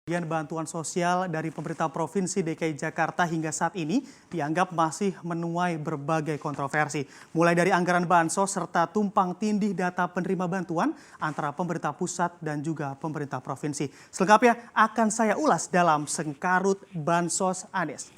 Bantuan sosial dari pemerintah Provinsi DKI Jakarta hingga saat ini dianggap masih menuai berbagai kontroversi. Mulai dari anggaran bansos serta tumpang tindih data penerima bantuan antara pemerintah pusat dan juga pemerintah provinsi. Selengkapnya akan saya ulas dalam Sengkarut Bansos Anies.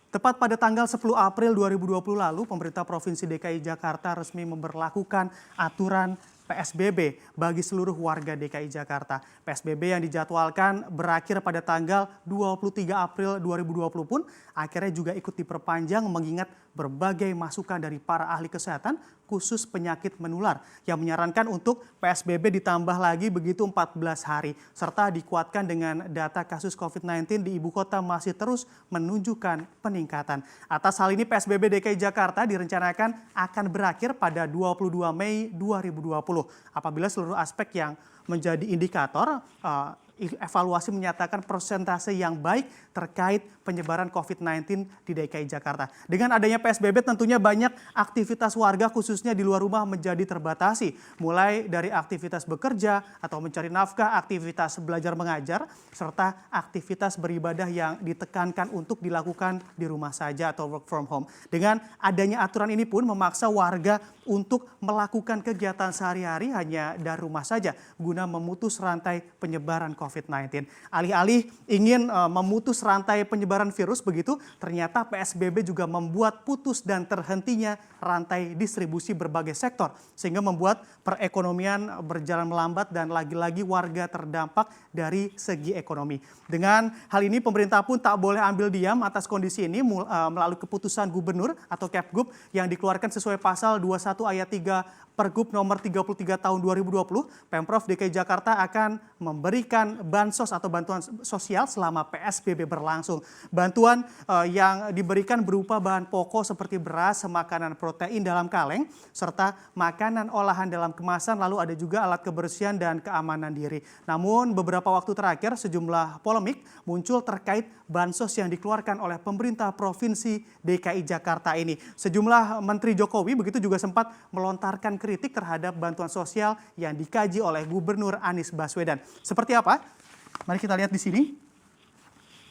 Tepat pada tanggal 10 April 2020 lalu, pemerintah Provinsi DKI Jakarta resmi memberlakukan aturan PSBB bagi seluruh warga DKI Jakarta. PSBB yang dijadwalkan berakhir pada tanggal 23 April 2020 pun akhirnya juga ikut diperpanjang mengingat berbagai masukan dari para ahli kesehatan khusus penyakit menular yang menyarankan untuk PSBB ditambah lagi begitu 14 hari serta dikuatkan dengan data kasus COVID-19 di ibu kota masih terus menunjukkan peningkatan. Atas hal ini PSBB DKI Jakarta direncanakan akan berakhir pada 22 Mei 2020 apabila seluruh aspek yang menjadi indikator evaluasi menyatakan persentase yang baik terkait penyebaran COVID-19 di DKI Jakarta. Dengan adanya PSBB tentunya banyak aktivitas warga khususnya di luar rumah menjadi terbatasi. Mulai dari aktivitas bekerja atau mencari nafkah, aktivitas belajar mengajar, serta aktivitas beribadah yang ditekankan untuk dilakukan di rumah saja atau work from home. Dengan adanya aturan ini pun memaksa warga untuk melakukan kegiatan sehari-hari hanya dari rumah saja guna memutus rantai penyebaran COVID-19. Alih-alih ingin memutus rantai penyebaran virus begitu, ternyata PSBB juga membuat putus dan terhentinya rantai distribusi berbagai sektor sehingga membuat perekonomian berjalan melambat dan lagi-lagi warga terdampak dari segi ekonomi. Dengan hal ini pemerintah pun tak boleh ambil diam atas kondisi ini melalui keputusan gubernur atau Kepgub yang dikeluarkan sesuai pasal 21 ayat 3 Pergub nomor 33 tahun 2020, Pemprov DKI Jakarta akan memberikan bansos atau bantuan sosial selama PSBB berlangsung. Bantuan yang diberikan berupa bahan pokok seperti beras, makanan protein dalam kaleng, serta makanan olahan dalam kemasan, lalu ada juga alat kebersihan dan keamanan diri. Namun beberapa waktu terakhir sejumlah polemik muncul terkait bansos yang dikeluarkan oleh pemerintah Provinsi DKI Jakarta ini. Sejumlah Menteri Jokowi begitu juga sempat melontarkan kritik terhadap bantuan sosial yang dikaji oleh Gubernur Anies Baswedan. Seperti apa? Mari kita lihat di sini.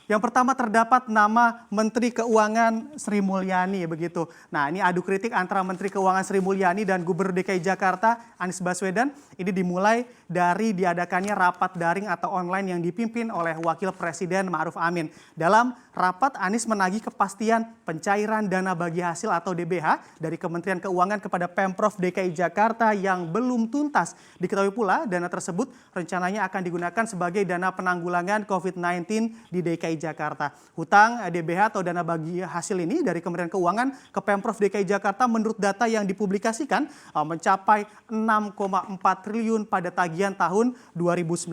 Yang pertama terdapat nama Menteri Keuangan Sri Mulyani begitu. Nah, ini adu kritik antara Menteri Keuangan Sri Mulyani dan Gubernur DKI Jakarta Anies Baswedan. Ini dimulai dari diadakannya rapat daring atau online yang dipimpin oleh Wakil Presiden Ma'ruf Amin. Dalam rapat Anies menagih kepastian pencairan dana bagi hasil atau DBH dari Kementerian Keuangan kepada Pemprov DKI Jakarta yang belum tuntas. Diketahui pula dana tersebut rencananya akan digunakan sebagai dana penanggulangan COVID-19 di DKI Jakarta. Hutang DBH atau dana bagi hasil ini dari Kementerian Keuangan ke Pemprov DKI Jakarta menurut data yang dipublikasikan mencapai 6,4 triliun pada tagihan tahun 2019.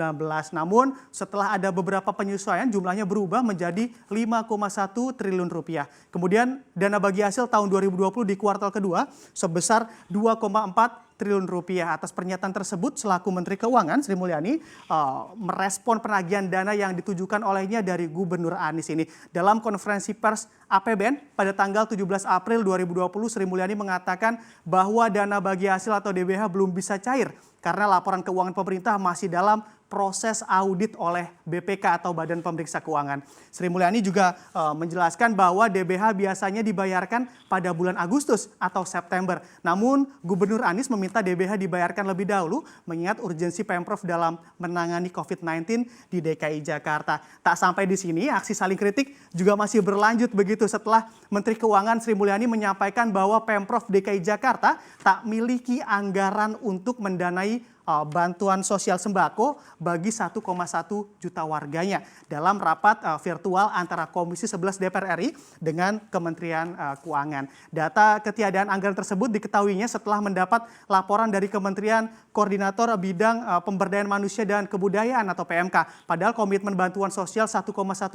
Namun setelah ada beberapa penyesuaian jumlahnya berubah menjadi 5,1 triliun rupiah. Kemudian dana bagi hasil tahun 2020 di kuartal kedua sebesar 2,4 triliun rupiah. Atas pernyataan tersebut selaku Menteri Keuangan Sri Mulyani merespon penagihan dana yang ditujukan olehnya dari Gubernur Anies ini. Dalam konferensi pers APBN pada tanggal 17 April 2020 Sri Mulyani mengatakan bahwa dana bagi hasil atau DBH belum bisa cair karena laporan keuangan pemerintah masih dalam proses audit oleh BPK atau Badan Pemeriksa Keuangan. Sri Mulyani juga menjelaskan bahwa DBH biasanya dibayarkan pada bulan Agustus atau September. Namun Gubernur Anies meminta DBH dibayarkan lebih dahulu mengingat urgensi Pemprov dalam menangani COVID-19 di DKI Jakarta. Tak sampai di sini, aksi saling kritik juga masih berlanjut begitu setelah Menteri Keuangan Sri Mulyani menyampaikan bahwa Pemprov DKI Jakarta tak miliki anggaran untuk mendanai bantuan sosial sembako bagi 1,1 juta warganya dalam rapat virtual antara Komisi 11 DPR RI dengan Kementerian Keuangan. Data ketiadaan anggaran tersebut diketahuinya setelah mendapat laporan dari Kementerian Koordinator Bidang Pemberdayaan Manusia dan Kebudayaan atau PMK. Padahal komitmen bantuan sosial 1,1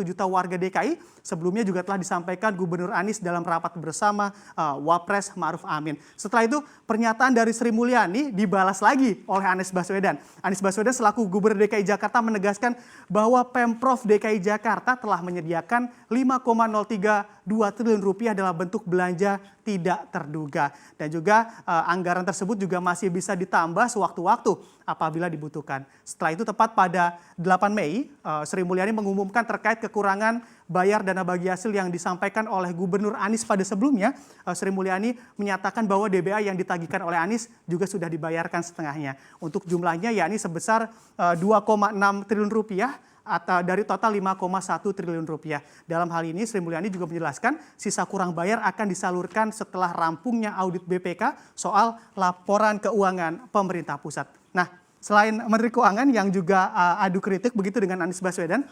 juta warga DKI sebelumnya juga telah disampaikan Gubernur Anies dalam rapat bersama Wapres Ma'ruf Amin. Setelah itu pernyataan dari Sri Mulyani dibalas lagi oleh Anies Baswedan. Anies Baswedan selaku Gubernur DKI Jakarta menegaskan bahwa Pemprov DKI Jakarta telah menyediakan 5,03 2 triliun rupiah dalam bentuk belanja tidak terduga. Dan juga anggaran tersebut juga masih bisa ditambah sewaktu-waktu apabila dibutuhkan. Setelah itu tepat pada 8 Mei, Sri Mulyani mengumumkan terkait kekurangan bayar dana bagi hasil yang disampaikan oleh Gubernur Anies pada sebelumnya. Sri Mulyani menyatakan bahwa DBA yang ditagihkan oleh Anies juga sudah dibayarkan setengahnya. Untuk jumlahnya yakni sebesar 2,6 triliun rupiah atau dari total 5,1 triliun rupiah. Dalam hal ini Sri Mulyani juga menjelaskan sisa kurang bayar akan disalurkan setelah rampungnya audit BPK soal laporan keuangan pemerintah pusat. Nah, selain Menteri Keuangan yang juga adu kritik begitu dengan Anies Baswedan,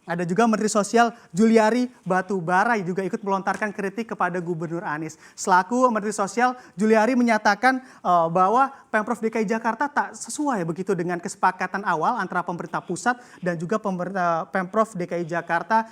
ada juga Menteri Sosial Juliari Batubara juga ikut melontarkan kritik kepada Gubernur Anies. Selaku Menteri Sosial, Juliari menyatakan bahwa Pemprov DKI Jakarta tak sesuai begitu dengan kesepakatan awal antara pemerintah pusat dan juga Pemprov DKI Jakarta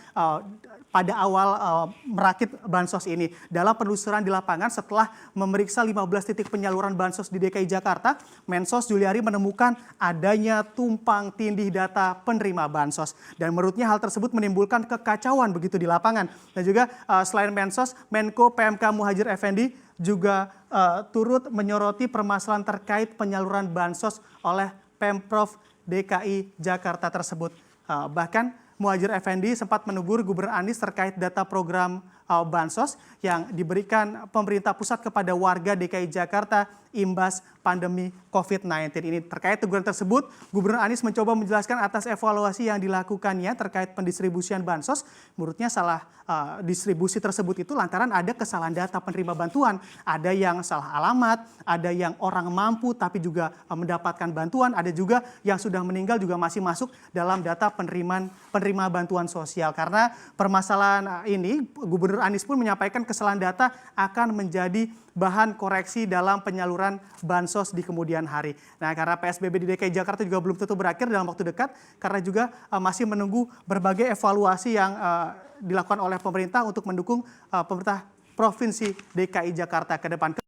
pada awal merakit bansos ini. Dalam penelusuran di lapangan setelah memeriksa 15 titik penyaluran bansos di DKI Jakarta, Mensos Juliari menemukan adanya tumpang tindih data penerima bansos. Dan menurutnya hal tersebut menimbulkan kekacauan begitu di lapangan. Dan juga selain Mensos, Menko PMK Muhadjir Effendi juga turut menyoroti permasalahan terkait penyaluran bansos oleh Pemprov DKI Jakarta tersebut. Bahkan Muhadjir Effendi sempat menegur Gubernur Anies terkait data program bansos yang diberikan pemerintah pusat kepada warga DKI Jakarta imbas pandemi COVID-19 ini. Terkait teguran tersebut, Gubernur Anies mencoba menjelaskan atas evaluasi yang dilakukannya terkait pendistribusian bansos. Menurutnya salah distribusi tersebut itu lantaran ada kesalahan data penerima bantuan. Ada yang salah alamat, ada yang orang mampu tapi juga mendapatkan bantuan, ada juga yang sudah meninggal juga masih masuk dalam data penerima bantuan sosial. Karena permasalahan ini, Gubernur Anies pun menyampaikan kesalahan data akan menjadi bahan koreksi dalam penyaluran bansos di kemudian hari. Nah, karena PSBB di DKI Jakarta juga belum tentu berakhir dalam waktu dekat, karena juga masih menunggu berbagai evaluasi yang dilakukan oleh pemerintah untuk mendukung pemerintah Provinsi DKI Jakarta ke depan.